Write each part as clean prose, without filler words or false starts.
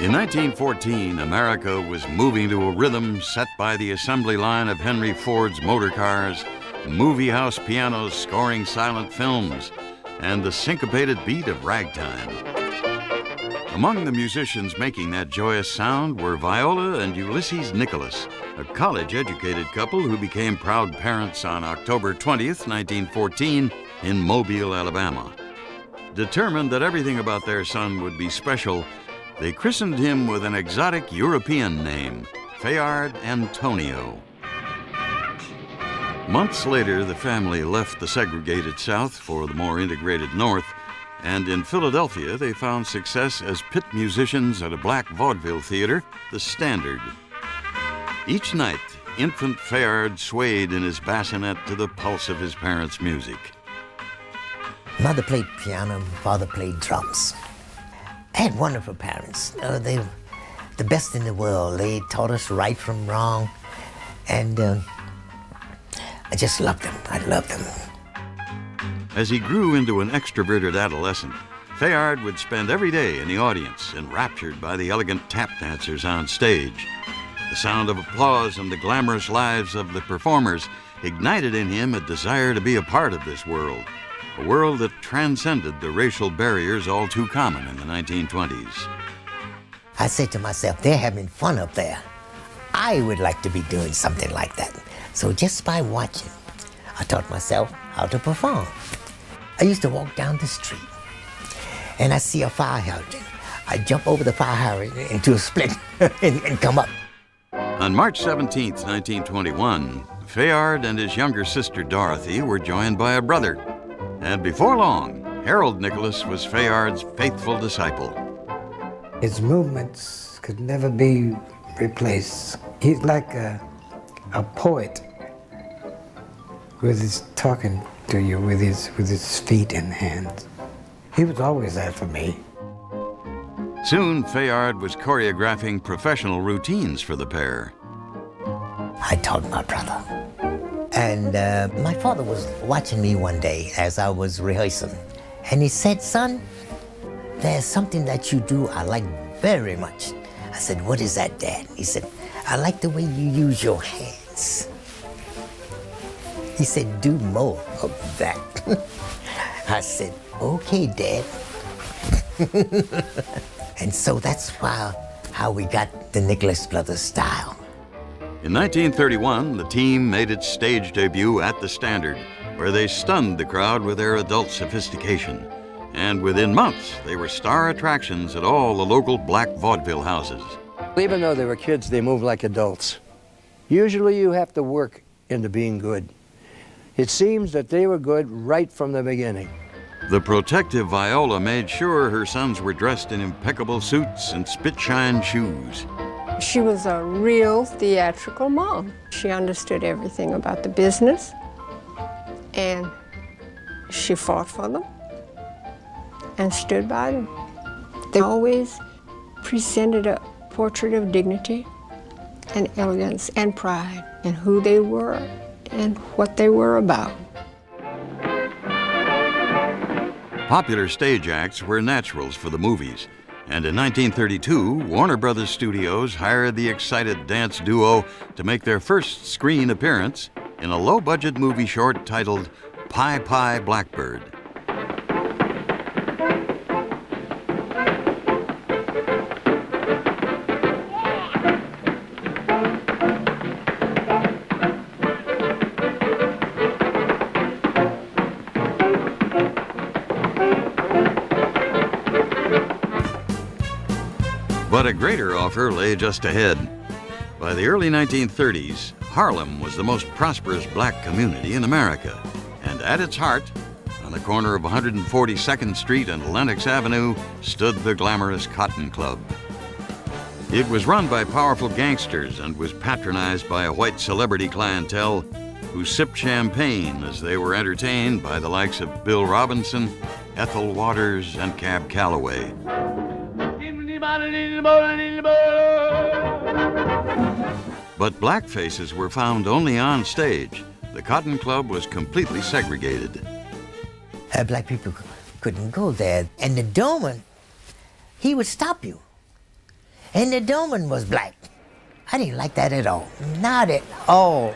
In 1914, America was moving to a rhythm set by the assembly line of Henry Ford's motor cars, movie house pianos scoring silent films, and the syncopated beat of ragtime. Among the musicians making that joyous sound were Viola and Ulysses Nicholas, a college-educated couple who became proud parents on October 20th, 1914, in Mobile, Alabama. Determined that everything about their son would be special, they christened him with an exotic European name, Fayard Antonio. Months later, the family left the segregated South for the more integrated North, and in Philadelphia, they found success as pit musicians at a black vaudeville theater, the Standard. Each night, infant Fayard swayed in his bassinet to the pulse of his parents' music. Mother played piano, father played drums. I had wonderful parents. They were the best in the world. They taught us right from wrong, and I just loved them. I loved them. As he grew into an extroverted adolescent, Fayard would spend every day in the audience, enraptured by the elegant tap dancers on stage. The sound of applause and the glamorous lives of the performers ignited in him a desire to be a part of this world, a world that transcended the racial barriers all too common in the 1920s. I said to myself, they're having fun up there. I would like to be doing something like that. So just by watching, I taught myself how to perform. I used to walk down the street, and I see a fire hydrant. I jump over the fire hydrant into a split and come up. On March 17, 1921, Fayard and his younger sister Dorothy were joined by a brother. And before long, Harold Nicholas was Fayard's faithful disciple. His movements could never be replaced. He's like a poet with his talking to you with his feet and hands. He was always there for me. Soon, Fayard was choreographing professional routines for the pair. I taught my brother. And my father was watching me one day as I was rehearsing. And he said, son, there's something that you do I like very much. I said, what is that, Dad? He said, I like the way you use your hands. He said, do more of that. I said, okay, Dad. And so that's how we got the Nicholas Brothers style. In 1931, the team made its stage debut at the Standard, where they stunned the crowd with their adult sophistication. And within months, they were star attractions at all the local black vaudeville houses. Even though they were kids, they moved like adults. Usually you have to work into being good. It seems that they were good right from the beginning. The protective Viola made sure her sons were dressed in impeccable suits and spit-shine shoes. She was a real theatrical mom. She understood everything about the business, and she fought for them and stood by them. They always presented a portrait of dignity and elegance and pride in who they were and what they were about. Popular stage acts were naturals for the movies, and in 1932, Warner Brothers Studios hired the excited dance duo to make their first screen appearance in a low-budget movie short titled Pie Pie Blackbird. But a greater offer lay just ahead. By the early 1930s, Harlem was the most prosperous black community in America. And at its heart, on the corner of 142nd Street and Lenox Avenue, stood the glamorous Cotton Club. It was run by powerful gangsters and was patronized by a white celebrity clientele who sipped champagne as they were entertained by the likes of Bill Robinson, Ethel Waters, and Cab Calloway. But black faces were found only on stage. The Cotton Club was completely segregated. Black people couldn't go there. And the doorman, he would stop you. And the doorman was black. I didn't like that at all. Not at all.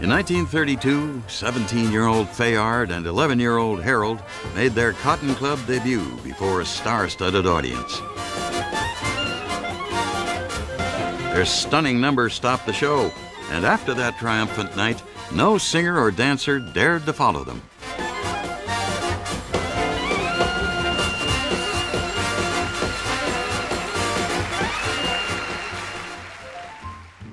In 1932, 17-year-old Fayard and 11-year-old Harold made their Cotton Club debut before a star-studded audience. Their stunning number stopped the show, and after that triumphant night, no singer or dancer dared to follow them.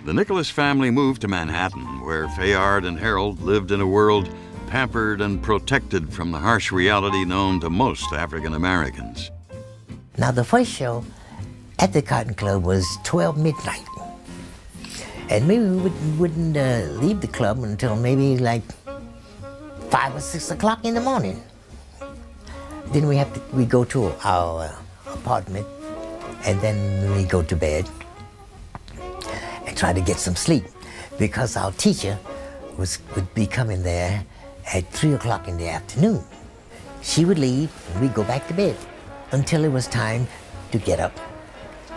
The Nicholas family moved to Manhattan, where Fayard and Harold lived in a world pampered and protected from the harsh reality known to most African Americans. Now, the first show at the Cotton Club was 12 midnight. And maybe we wouldn't leave the club until maybe like 5 or 6 o'clock in the morning. Then we go to our apartment, and then we go to bed and try to get some sleep, because our teacher would be coming there at 3 o'clock in the afternoon. She would leave, and we'd go back to bed until it was time to get up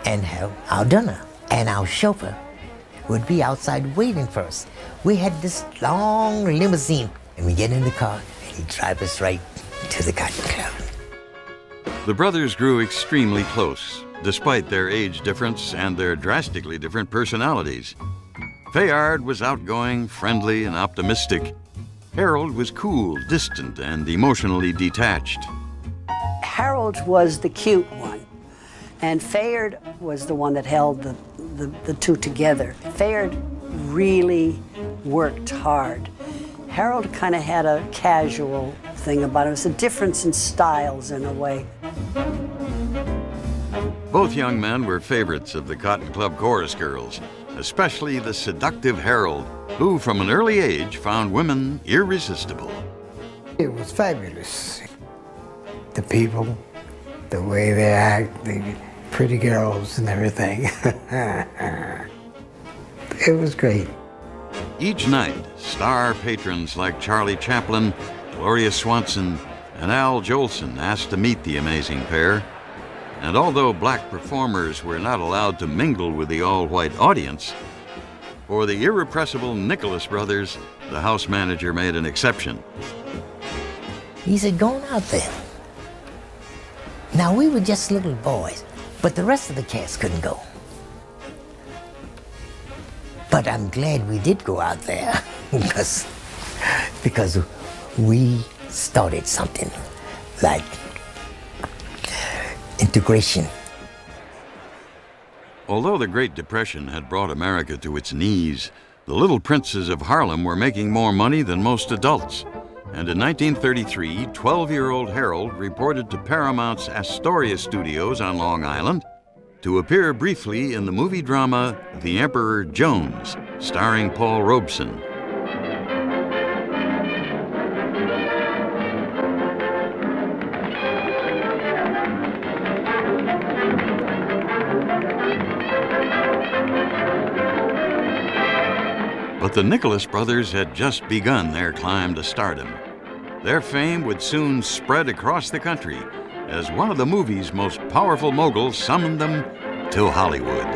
and have our dinner. And our chauffeur would be outside waiting for us. We had this long limousine, and we get in the car, and he'd drive us right to the Cotton Club. The brothers grew extremely close, despite their age difference and their drastically different personalities. Fayard was outgoing, friendly, and optimistic. Harold was cool, distant, and emotionally detached. Harold was the cute one, and Fayard was the one that held the two together. Fayard really worked hard. Harold kind of had a casual thing about it. It was a difference in styles in a way. Both young men were favorites of the Cotton Club chorus girls, especially the seductive Harold, who from an early age found women irresistible. It was fabulous. The people, the way they act, the pretty girls and everything. It was great. Each night, star patrons like Charlie Chaplin, Gloria Swanson, and Al Jolson asked to meet the amazing pair. And although black performers were not allowed to mingle with the all-white audience, for the irrepressible Nicholas brothers, the house manager made an exception. He said, "Go on out there." Now, we were just little boys, but the rest of the cast couldn't go. But I'm glad we did go out there because we started something like integration. Although the Great Depression had brought America to its knees, the Little Princes of Harlem were making more money than most adults. And in 1933, 12-year-old Harold reported to Paramount's Astoria Studios on Long Island to appear briefly in the movie drama The Emperor Jones, starring Paul Robeson. But the Nicholas brothers had just begun their climb to stardom. Their fame would soon spread across the country as one of the movie's most powerful moguls summoned them to Hollywood.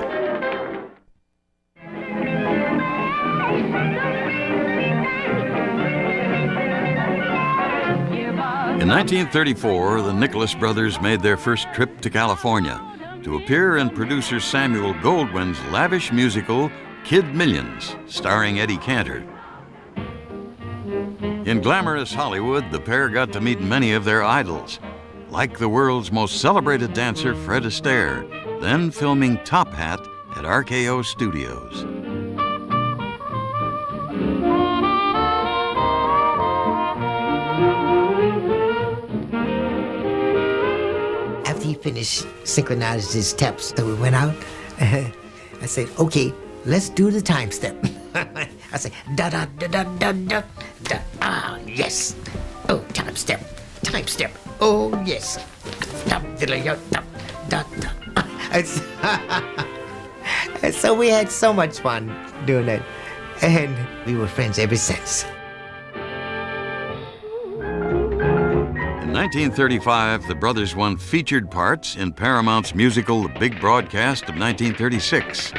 In 1934, the Nicholas brothers made their first trip to California to appear in producer Samuel Goldwyn's lavish musical Kid Millions, starring Eddie Cantor. In glamorous Hollywood, the pair got to meet many of their idols, like the world's most celebrated dancer, Fred Astaire, then filming Top Hat at RKO Studios. After he finished synchronizing his steps, so we went out. I said, "Okay, let's do the time step." I said, da da da da da da da. Ah, yes. Oh, time step, time step. Oh, yes. Da da da da da. And so we had so much fun doing that, and we were friends ever since. In 1935, the brothers won featured parts in Paramount's musical The Big Broadcast of 1936.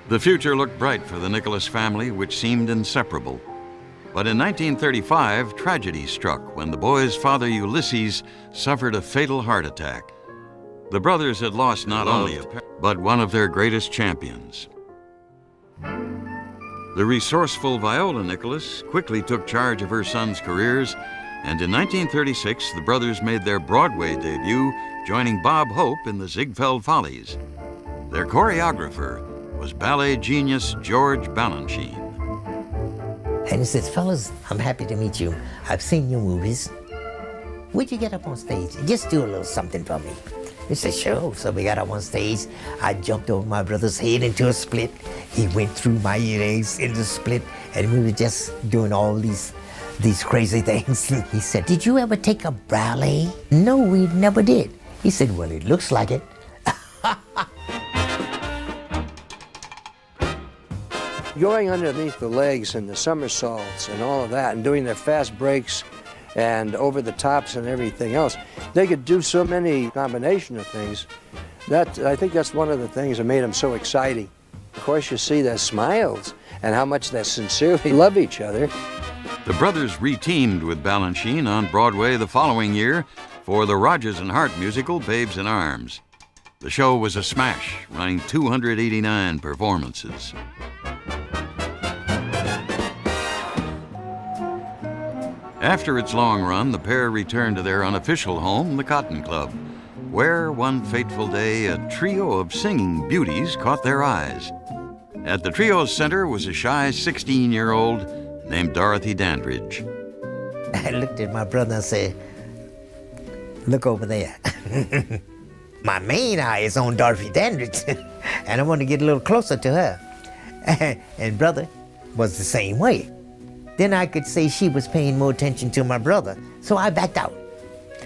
The future looked bright for the Nicholas family, which seemed inseparable. But in 1935, tragedy struck when the boy's father, Ulysses, suffered a fatal heart attack. The brothers had lost not only a parent, but one of their greatest champions. The resourceful Viola Nicholas quickly took charge of her sons' careers, and in 1936, the brothers made their Broadway debut, joining Bob Hope in the Ziegfeld Follies. Their choreographer was ballet genius George Balanchine. And he says, fellas, I'm happy to meet you. I've seen your movies. Would you get up on stage and just do a little something for me? He said, sure. So we got up on stage. I jumped over my brother's head into a split. He went through my earrings into the split, and we were just doing all these crazy things. He said, did you ever take a ballet? No, we never did. He said, well, it looks like it. Going underneath the legs and the somersaults and all of that and doing their fast breaks and over the tops and everything else, they could do so many combination of things. I think that's one of the things that made them so exciting. Of course, you see their smiles and how much they sincerely love each other. The brothers re-teamed with Balanchine on Broadway the following year for the Rodgers and Hart musical Babes in Arms. The show was a smash, running 289 performances. After its long run, the pair returned to their unofficial home, the Cotton Club, where one fateful day a trio of singing beauties caught their eyes. At the trio's center was a shy 16-year-old named Dorothy Dandridge. I looked at my brother and said, look over there. My main eye is on Dorothy Dandridge, and I want to get a little closer to her. And brother was the same way. Then I could say she was paying more attention to my brother, so I backed out.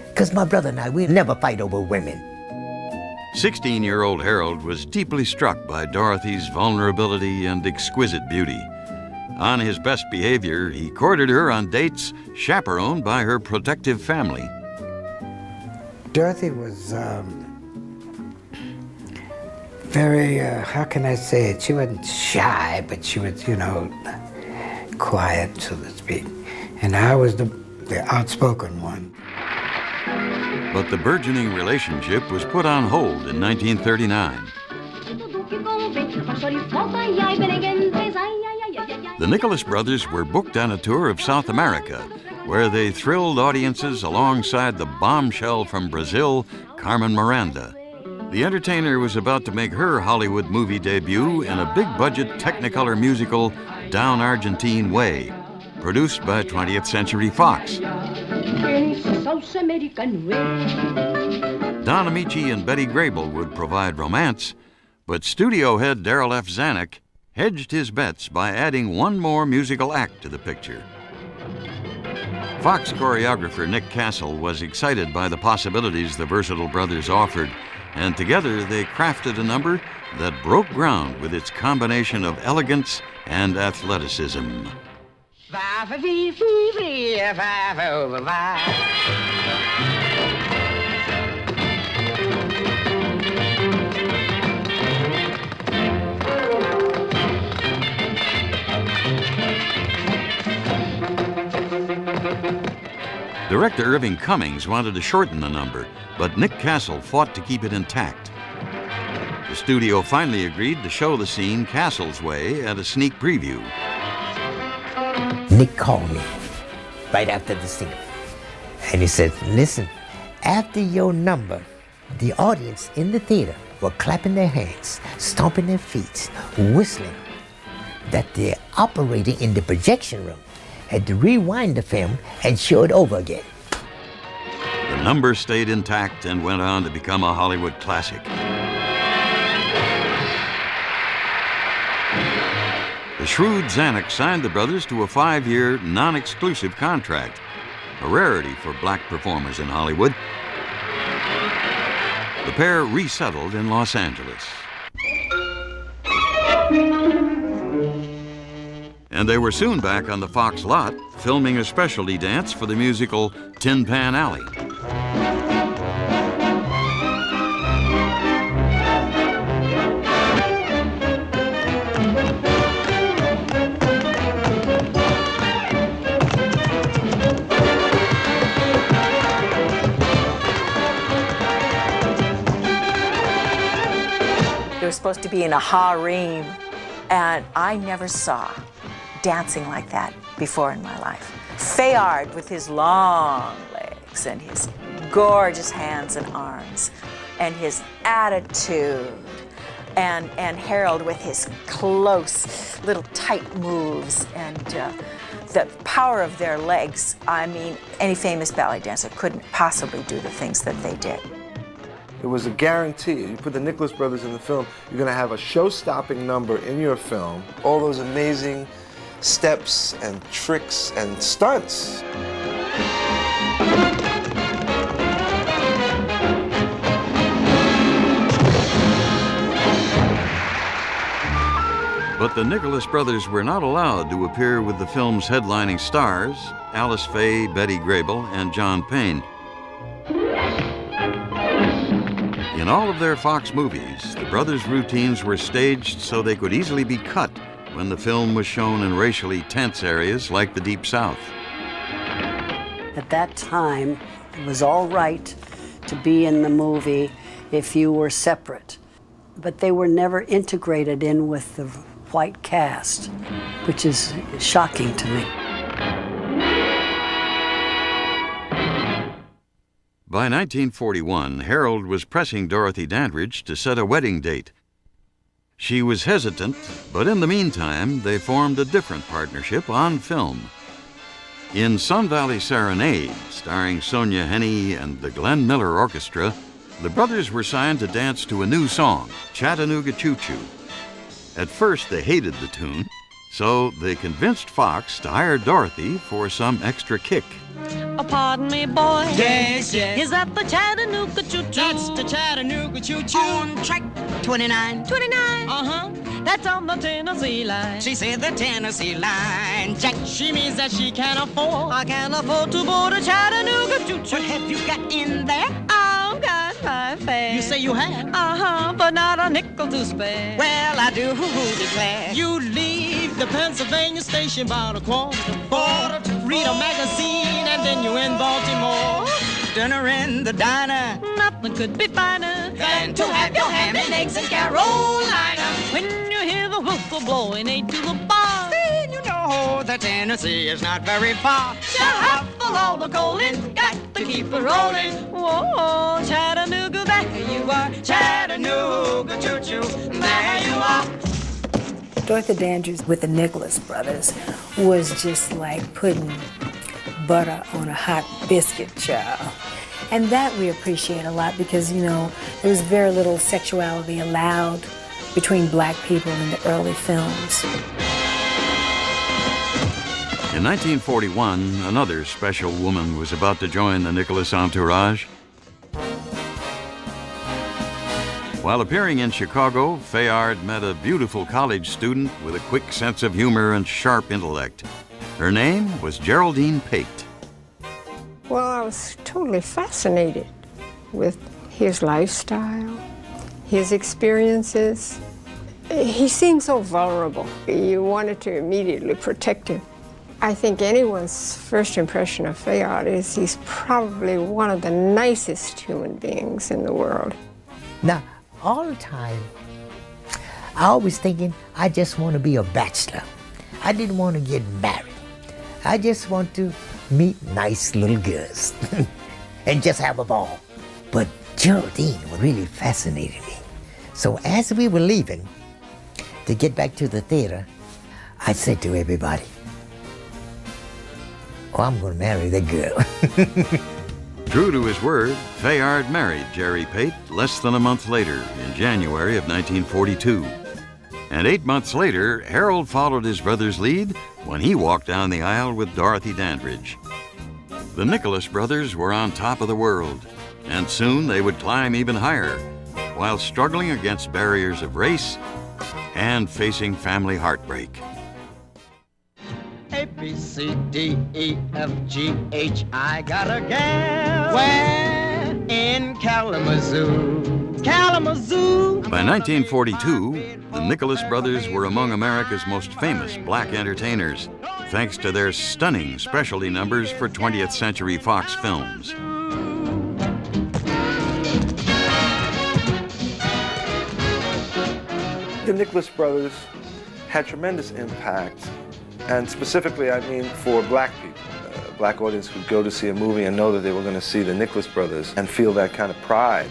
Because my brother and I, we never fight over women. 16-year-old Harold was deeply struck by Dorothy's vulnerability and exquisite beauty. On his best behavior, he courted her on dates chaperoned by her protective family. Dorothy was very, how can I say it? She wasn't shy, but she was, quiet, so to speak. And I was the outspoken one. But the burgeoning relationship was put on hold in 1939. The Nicholas brothers were booked on a tour of South America, where they thrilled audiences alongside the bombshell from Brazil, Carmen Miranda. The entertainer was about to make her Hollywood movie debut in a big-budget Technicolor musical, Down Argentine Way, produced by 20th Century Fox. Don Amici and Betty Grable would provide romance, but studio head Darryl F. Zanuck hedged his bets by adding one more musical act to the picture. Fox choreographer Nick Castle was excited by the possibilities the versatile brothers offered, and together they crafted a number that broke ground with its combination of elegance and athleticism. Director Irving Cummings wanted to shorten the number, but Nick Castle fought to keep it intact. The the studio finally agreed to show the scene Castle's Way at a sneak preview. Nick called me right after the scene. And he said, listen, after your number, the audience in the theater were clapping their hands, stomping their feet, whistling, that the operator in the projection room had to rewind the film and show it over again. The number stayed intact and went on to become a Hollywood classic. The shrewd Zanuck signed the brothers to a 5-year, non-exclusive contract, a rarity for black performers in Hollywood. The pair resettled in Los Angeles. And they were soon back on the Fox lot, filming a specialty dance for the musical Tin Pan Alley. They were supposed to be in a harem, and I never saw dancing like that before in my life. Fayard with his long legs and his gorgeous hands and arms and his attitude, and Harold with his close little tight moves and the power of their legs. I mean, any famous ballet dancer couldn't possibly do the things that they did. It was a guarantee. You put the Nicholas brothers in the film, you're going to have a show-stopping number in your film. All those amazing steps and tricks and stunts. But the Nicholas brothers were not allowed to appear with the film's headlining stars, Alice Faye, Betty Grable, and John Payne. In all of their Fox movies, the brothers' routines were staged so they could easily be cut when the film was shown in racially tense areas like the Deep South. At that time, it was all right to be in the movie if you were separate, but they were never integrated in with the white cast, which is shocking to me. By 1941, Harold was pressing Dorothy Dandridge to set a wedding date. She was hesitant, but in the meantime, they formed a different partnership on film. In Sun Valley Serenade, starring Sonia Henney and the Glenn Miller Orchestra, the brothers were signed to dance to a new song, Chattanooga Choo Choo. At first, they hated the tune, so they convinced Fox to hire Dorothy for some extra kick. Oh, pardon me, boy. Yes, yes. Is that the Chattanooga choo-choo? That's the Chattanooga choo-choo. On track 29. 29? Uh-huh. That's on the Tennessee line. She said the Tennessee line, Jack. She means that she can't afford. I can't afford to board a Chattanooga choo-choo. What have you got in there? I've got my fare. You say you have? Uh-huh, but not a nickel to spare. Well, I do declare. You leave the Pennsylvania station about 1:45. Read a magazine and then you're in Baltimore. Dinner in the diner. Nothing could be finer than to have your ham and eggs in Carolina. When you hear the whistle blowing 8 to the bar, then you know that Tennessee is not very far. Shuffle all the coal in, got to keep it rolling. Whoa, Chattanooga, there you are. Chattanooga, choo-choo, there you are. Dorothy Dandridge with the Nicholas brothers was just like putting butter on a hot biscuit, child. And that we appreciate a lot because, you know, there was very little sexuality allowed between black people in the early films. In 1941, another special woman was about to join the Nicholas entourage. While appearing in Chicago, Fayard met a beautiful college student with a quick sense of humor and sharp intellect. Her name was Geraldine Pate. Well, I was totally fascinated with his lifestyle, his experiences. He seemed so vulnerable. You wanted to immediately protect him. I think anyone's first impression of Fayard is he's probably one of the nicest human beings in the world. Now, all the time I always thinking, I just want to be a bachelor. I didn't want to get married. I just want to meet nice little girls and just have a ball. But Geraldine really fascinated me. So as we were leaving to get back to the theater, I said to everybody, oh, I'm going to marry that girl. True to his word, Fayard married Jerry Pate less than a month later, in January of 1942. And 8 months later, Harold followed his brother's lead when he walked down the aisle with Dorothy Dandridge. The Nicholas brothers were on top of the world, and soon they would climb even higher, while struggling against barriers of race and facing family heartbreak. A, B, C, D, E, F, G, H, I got a gal. Where? In Kalamazoo. Kalamazoo. By 1942, the Nicholas brothers were among America's most famous black entertainers, thanks to their stunning specialty numbers for 20th Century Fox films. The Nicholas brothers had tremendous impact, and specifically, I mean, for black people. A black audience would go to see a movie and know that they were going to see the Nicholas brothers and feel that kind of pride.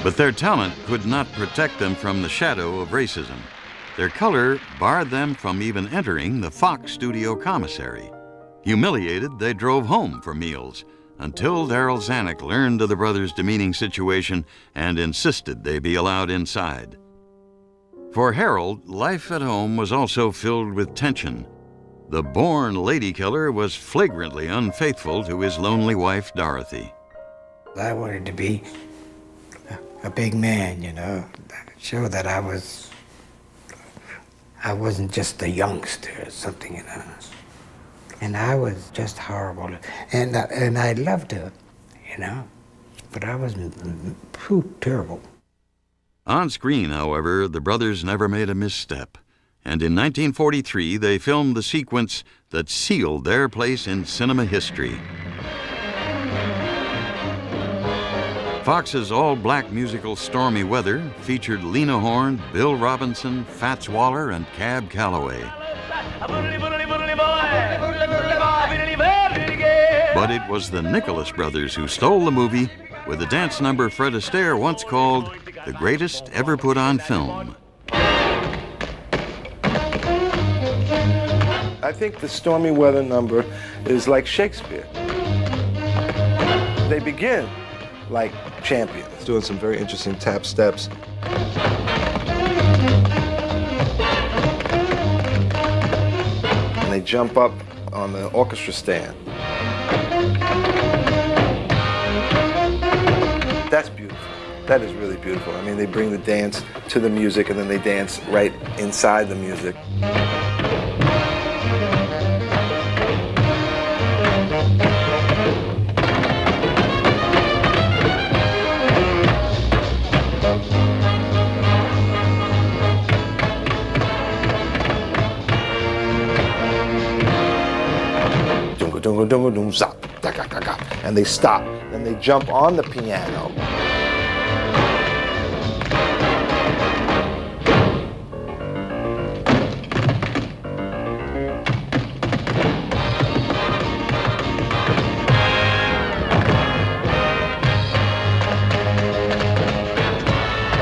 But their talent could not protect them from the shadow of racism. Their color barred them from even entering the Fox studio commissary. Humiliated, they drove home for meals, until Darryl Zanuck learned of the brothers' demeaning situation and insisted they be allowed inside. For Harold, life at home was also filled with tension. The born lady killer was flagrantly unfaithful to his lonely wife, Dorothy. I wanted to be a big man, you know, show that I wasn't just a youngster or something, you know. And I was just horrible. And I loved her, you know, but I was terrible. On screen, however, the brothers never made a misstep. And in 1943, they filmed the sequence that sealed their place in cinema history. Fox's all-black musical Stormy Weather featured Lena Horne, Bill Robinson, Fats Waller, and Cab Calloway. But it was the Nicholas brothers who stole the movie with a dance number Fred Astaire once called the greatest ever put on film. I think the Stormy Weather number is like Shakespeare. They begin like champions, doing some very interesting tap steps. And they jump up on the orchestra stand. That's beautiful. That is really beautiful. I mean, they bring the dance to the music and then they dance right inside the music. And they stop, and they jump on the piano.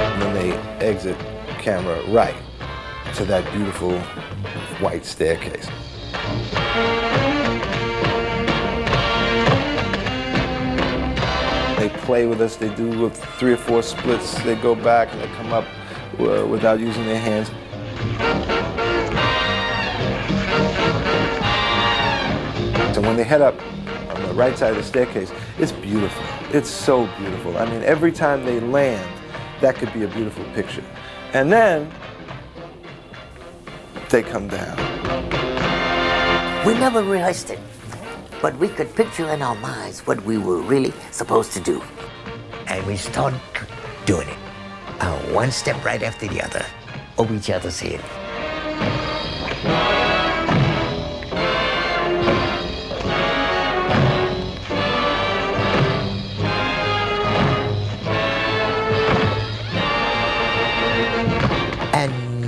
And then they exit camera right to that beautiful white staircase. They play with us, they do 3 or 4 splits, they go back and they come up without using their hands. So when they head up on the right side of the staircase, it's beautiful. It's so beautiful. I mean, every time they land, that could be a beautiful picture. And then they come down. We never rehearsed it, but we could picture in our minds what we were really supposed to do. And we started doing it, one step right after the other, over each other's head.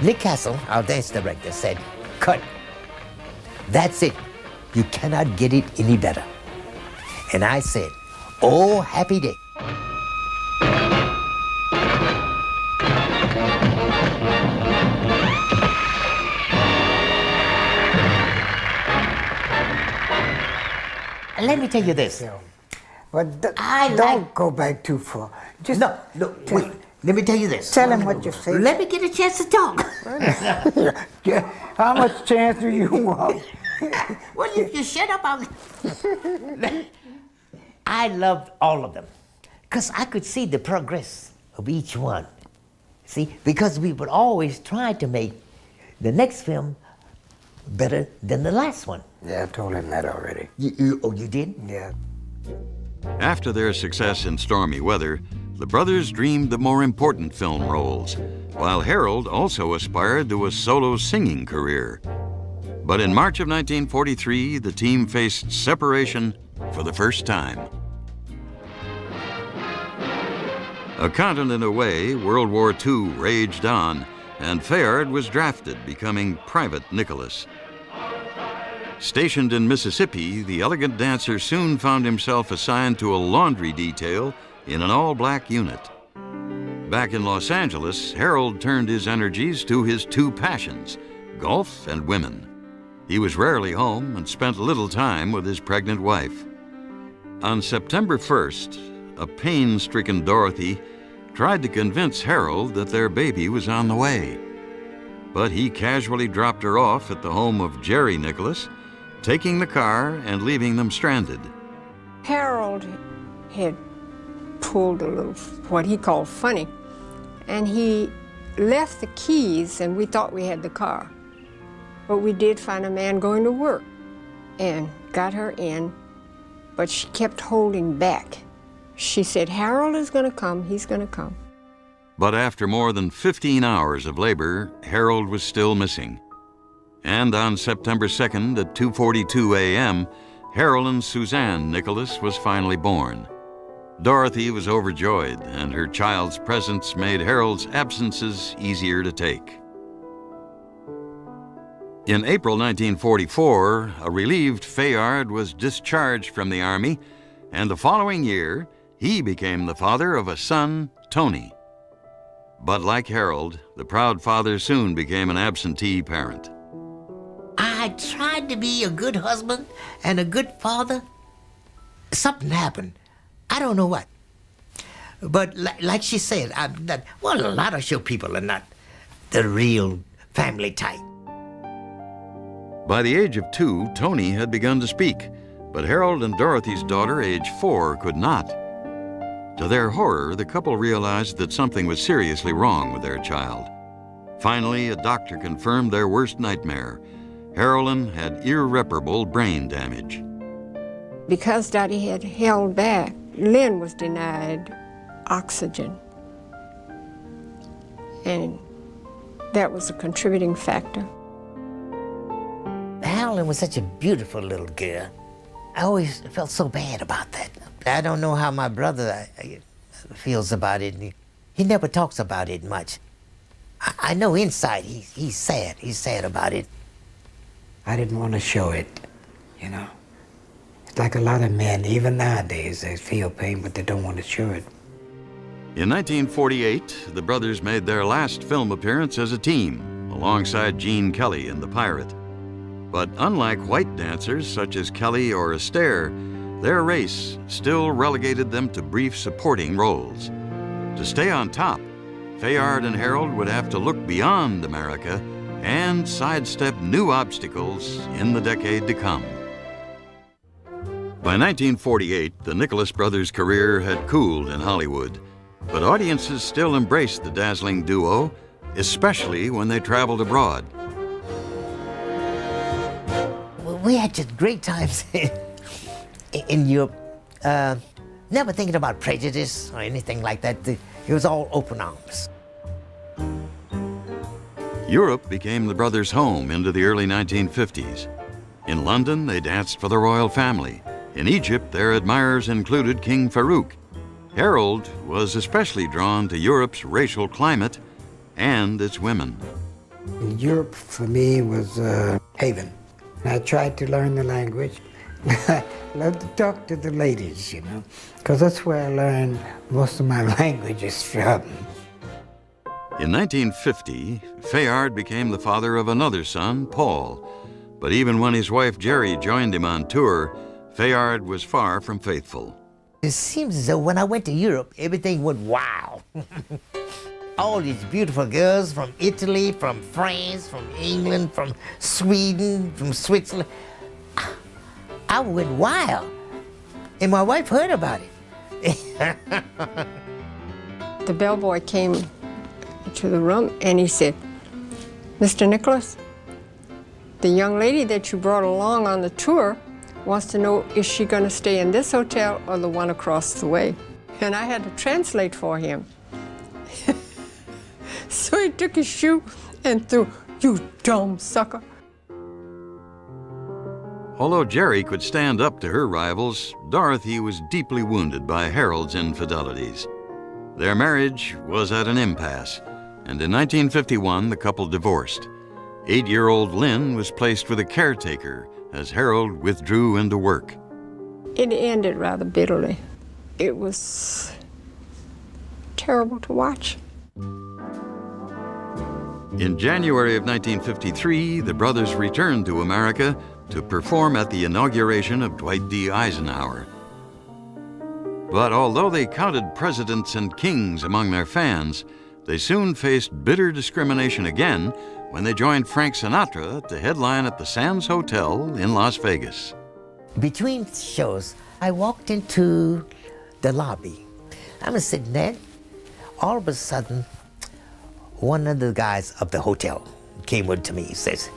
Nick Castle, our dance director, said, "Cut. That's it. You cannot get it any better." And I said, "Oh, happy day." Let me tell you this. But I don't go back too far. Just No, wait. Let me tell you this. tell him what you say. Let me get a chance to talk. Yeah, how much chance do you want? Well, if you shut up, I loved all of them because I could see the progress of each one. See, because we would always try to make the next film better than the last one. Yeah, I told him that already. Oh, you did? Yeah. After their success in Stormy Weather, the brothers dreamed of more important film roles, while Harold also aspired to a solo singing career. But in March of 1943, the team faced separation for the first time. A continent away, World War II raged on, and Fayard was drafted, becoming Private Nicholas. Stationed in Mississippi, the elegant dancer soon found himself assigned to a laundry detail in an all-black unit. Back in Los Angeles, Harold turned his energies to his two passions, golf and women. He was rarely home and spent little time with his pregnant wife. On September 1st, a pain-stricken Dorothy tried to convince Harold that their baby was on the way. But he casually dropped her off at the home of Jerry Nicholas, taking the car and leaving them stranded. Harold had pulled a little, what he called funny, and he left the keys, and we thought we had the car. But we did find a man going to work and got her in, but she kept holding back. She said, "Harold is going to come, he's going to come." But after more than 15 hours of labor, Harold was still missing. And on September 2nd at 2:42 a.m., Harold Suzanne Nicholas was finally born. Dorothy was overjoyed, and her child's presence made Harold's absences easier to take. In April 1944, a relieved Fayard was discharged from the Army, and the following year, he became the father of a son, Tony. But like Harold, the proud father soon became an absentee parent. I tried to be a good husband and a good father. Something happened. I don't know what. But like she said, I'm not, well, a lot of show people are not the real family type. By the age of 2, Tony had begun to speak, but Harold and Dorothy's daughter, age 4, could not. To their horror, the couple realized that something was seriously wrong with their child. Finally, a doctor confirmed their worst nightmare. Harold had irreparable brain damage. Because Daddy had held back, Lynn was denied oxygen. And that was a contributing factor. Harold was such a beautiful little girl. I always felt so bad about that. I don't know how my brother feels about it. He never talks about it much. I know inside he's sad. He's sad about it. I didn't want to show it, you know. It's like a lot of men, even nowadays, they feel pain, but they don't want to show it. In 1948, the brothers made their last film appearance as a team, alongside Gene Kelly in The Pirate. But unlike white dancers such as Kelly or Astaire, their race still relegated them to brief supporting roles. To stay on top, Fayard and Harold would have to look beyond America and sidestep new obstacles in the decade to come. By 1948, the Nicholas brothers' career had cooled in Hollywood, but audiences still embraced the dazzling duo, especially when they traveled abroad. We had just great times in Europe, never thinking about prejudice or anything like that. It was all open arms. Europe became the brothers' home into the early 1950s. In London, they danced for the royal family. In Egypt, their admirers included King Farouk. Harold was especially drawn to Europe's racial climate and its women. Europe for me was a haven. I tried to learn the language. I love to talk to the ladies, you know, because that's where I learned most of my languages from. In 1950, Fayard became the father of another son, Paul. But even when his wife Jerry joined him on tour, Fayard was far from faithful. It seems as though when I went to Europe, everything went wow. All these beautiful girls from Italy, from France, from England, from Sweden, from Switzerland. I went wild. And my wife heard about it. The bellboy came to the room and he said, "Mr. Nicholas, the young lady that you brought along on the tour wants to know, is she going to stay in this hotel or the one across the way?" And I had to translate for him. So he took his shoe and threw, "You dumb sucker." Although Jerry could stand up to her rivals, Dorothy was deeply wounded by Harold's infidelities. Their marriage was at an impasse, and in 1951 the couple divorced. 8-year-old Lynn was placed with a caretaker as Harold withdrew into work. It ended rather bitterly. It was terrible to watch. In January of 1953, the brothers returned to America to perform at the inauguration of Dwight D. Eisenhower. But although they counted presidents and kings among their fans, they soon faced bitter discrimination again when they joined Frank Sinatra to headline at the Sands Hotel in Las Vegas. Between shows, I walked into the lobby. I was sitting there. All of a sudden, one of the guys of the hotel came up to me and says,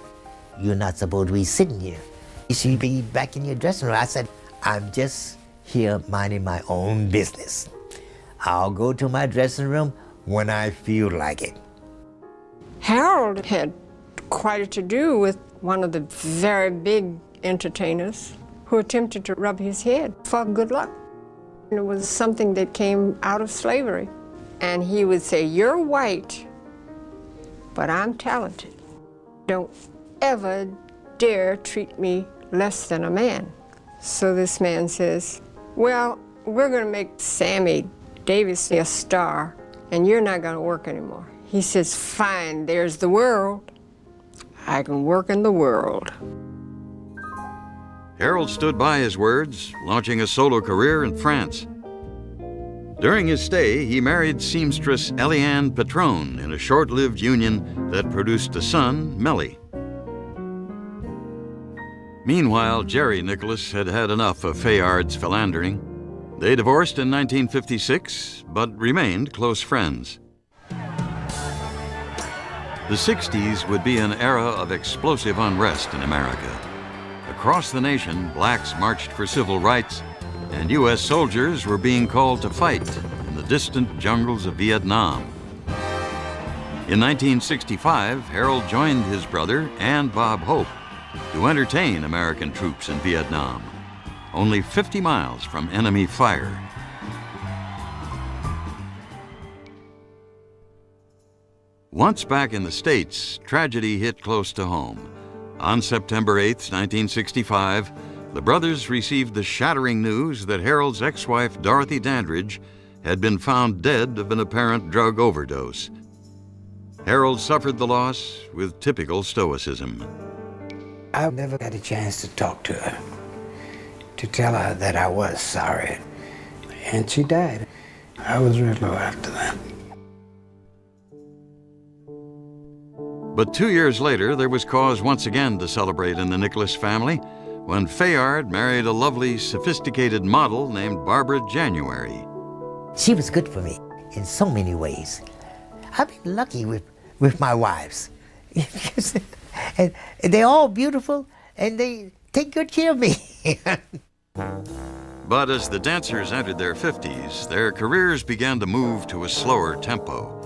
"You're not supposed to be sitting here. You should be back in your dressing room." I said, "I'm just here minding my own business. I'll go to my dressing room when I feel like it." Harold had quite a to-do with one of the very big entertainers who attempted to rub his head for good luck. And it was something that came out of slavery. And he would say, "You're white, but I'm talented. Don't ever dare treat me less than a man." So this man says, "Well, we're going to make Sammy Davis a star, and you're not going to work anymore." He says, "Fine, there's the world. I can work in the world." Harold stood by his words, launching a solo career in France. During his stay, he married seamstress Eliane Patron in a short-lived union that produced a son, Melly. Meanwhile, Jerry Nicholas had had enough of Fayard's philandering. They divorced in 1956, but remained close friends. The 60s would be an era of explosive unrest in America. Across the nation, blacks marched for civil rights, and U.S. soldiers were being called to fight in the distant jungles of Vietnam. In 1965, Harold joined his brother and Bob Hope to entertain American troops in Vietnam, only 50 miles from enemy fire. Once back in the States, tragedy hit close to home. On September 8, 1965, the brothers received the shattering news that Harold's ex-wife, Dorothy Dandridge, had been found dead of an apparent drug overdose. Harold suffered the loss with typical stoicism. I never had a chance to talk to her, to tell her that I was sorry. And she died. I was real low after that. But 2 years later, there was cause once again to celebrate in the Nicholas family when Fayard married a lovely, sophisticated model named Barbara January. She was good for me in so many ways. I've been lucky with my wives. And they're all beautiful, and they take good care of me. But as the dancers entered their 50s, their careers began to move to a slower tempo.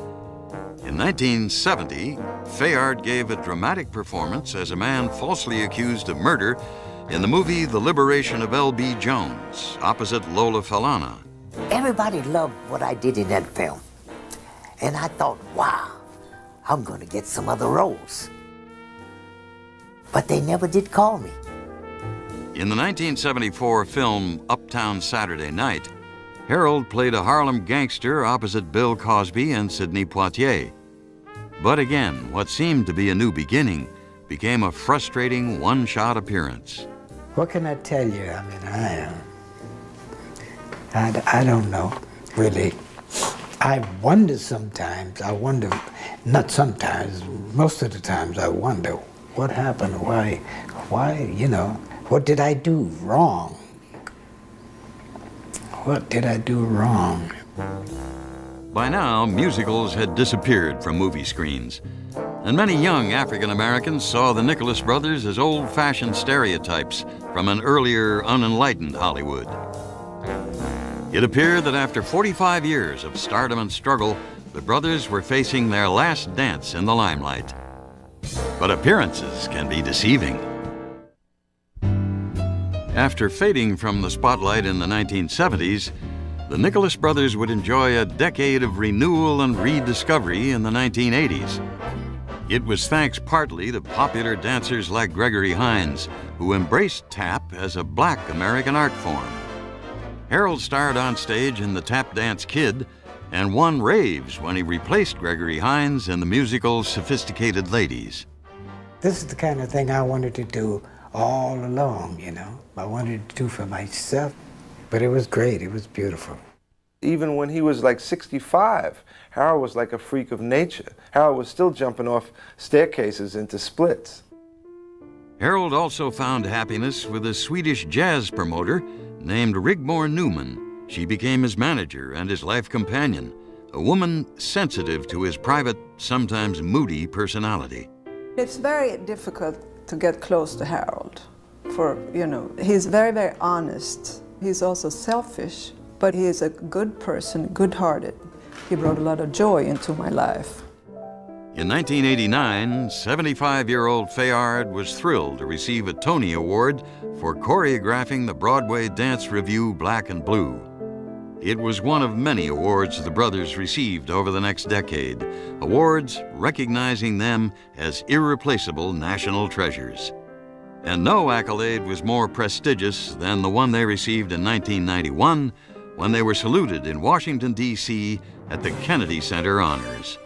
In 1970, Fayard gave a dramatic performance as a man falsely accused of murder in the movie The Liberation of L.B. Jones, opposite Lola Falana. Everybody loved what I did in that film. And I thought, wow, I'm going to get some other roles. But they never did call me. In the 1974 film Uptown Saturday Night, Harold played a Harlem gangster opposite Bill Cosby and Sidney Poitier. But again, what seemed to be a new beginning became a frustrating one-shot appearance. What can I tell you? I mean, I don't know, really. I wonder sometimes, not sometimes, most of the times I wonder what happened, why, you know, what did I do wrong? What did I do wrong? By now, musicals had disappeared from movie screens, and many young African Americans saw the Nicholas Brothers as old-fashioned stereotypes from an earlier, unenlightened Hollywood. It appeared that after 45 years of stardom and struggle, the brothers were facing their last dance in the limelight. But appearances can be deceiving. After fading from the spotlight in the 1970s, the Nicholas Brothers would enjoy a decade of renewal and rediscovery in the 1980s. It was thanks partly to popular dancers like Gregory Hines, who embraced tap as a Black American art form. Harold starred on stage in The Tap Dance Kid and won raves when he replaced Gregory Hines in the musical Sophisticated Ladies. This is the kind of thing I wanted to do all along, you know. I wanted to do for myself, but it was great, it was beautiful. Even when he was like 65, Harold was like a freak of nature. Harold was still jumping off staircases into splits. Harold also found happiness with a Swedish jazz promoter named Rigmor Newman. She became his manager and his life companion, a woman sensitive to his private, sometimes moody personality. It's very difficult to get close to Harold. He's very, very honest. He's also selfish, but he is a good person, good-hearted. He brought a lot of joy into my life. In 1989, 75-year-old Fayard was thrilled to receive a Tony Award for choreographing the Broadway dance review Black and Blue. It was one of many awards the brothers received over the next decade, awards recognizing them as irreplaceable national treasures. And no accolade was more prestigious than the one they received in 1991 when they were saluted in Washington, D.C. at the Kennedy Center Honors.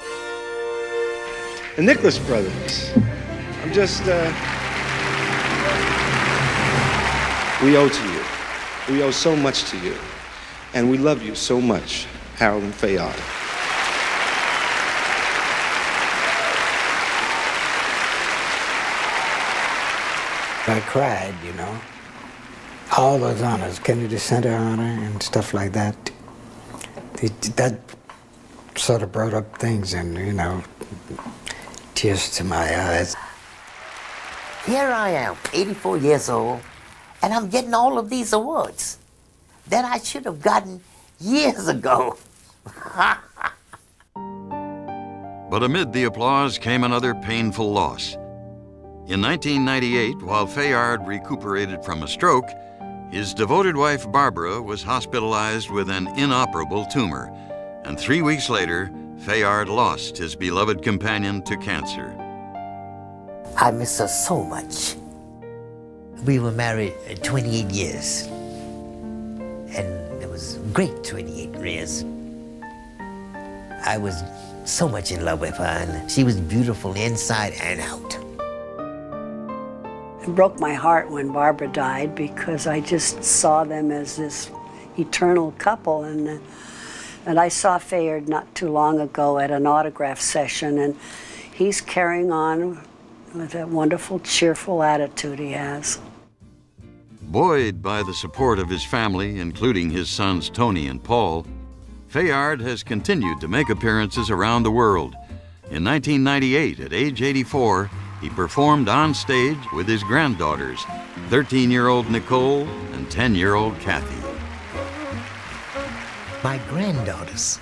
The Nicholas Brothers. We owe to you. We owe so much to you. And we love you so much, Harold and Fayard. I cried, you know. All those honors, Kennedy Center honor and stuff like that. That sort of brought up things and, you know, tears to my eyes. Here I am, 84 years old, and I'm getting all of these awards that I should have gotten years ago. But amid the applause came another painful loss. In 1998, while Fayard recuperated from a stroke, his devoted wife Barbara was hospitalized with an inoperable tumor, and 3 weeks later, Fayard lost his beloved companion to cancer. I miss her so much. We were married 28 years, and it was great 28 years. I was so much in love with her, and she was beautiful inside and out. It broke my heart when Barbara died because I just saw them as this eternal couple. And I saw Fayard not too long ago at an autograph session, and he's carrying on with that wonderful, cheerful attitude he has. Buoyed by the support of his family, including his sons Tony and Paul, Fayard has continued to make appearances around the world. In 1998, at age 84, he performed on stage with his granddaughters, 13-year-old Nicole and 10-year-old Kathy. My granddaughters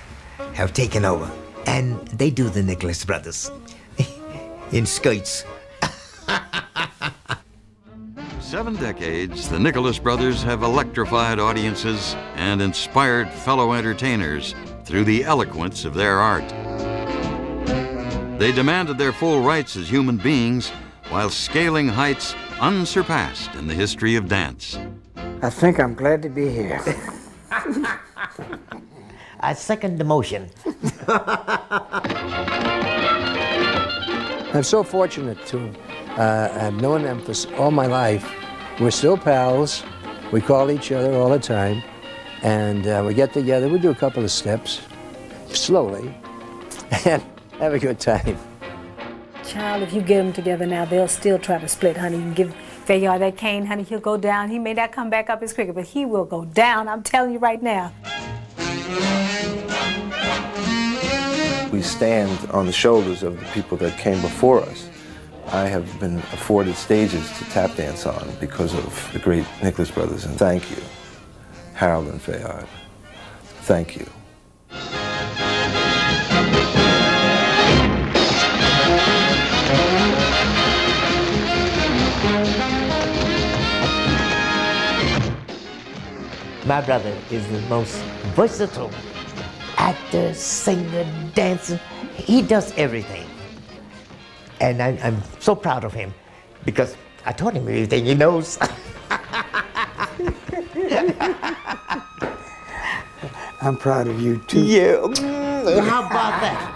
have taken over, and they do the Nicholas Brothers in skirts. 7 decades, the Nicholas Brothers have electrified audiences and inspired fellow entertainers through the eloquence of their art. They demanded their full rights as human beings while scaling heights unsurpassed in the history of dance. I think I'm glad to be here. I second the motion. I'm so fortunate to have known them for all my life. We're still pals. We call each other all the time. And we get together, we do a couple of steps, slowly, and have a good time. Child, if you get them together now, they'll still try to split, honey. You can give Fayard that cane, honey, he'll go down. He may not come back up as quick, but he will go down, I'm telling you right now. We stand on the shoulders of the people that came before us. I have been afforded stages to tap dance on because of the great Nicholas Brothers, and thank you, Harold and Fayard. Thank you. My brother is the most versatile actor, singer, dancer. He does everything. And I'm so proud of him because I taught him everything he knows. I'm proud of you too. Yeah, how about that?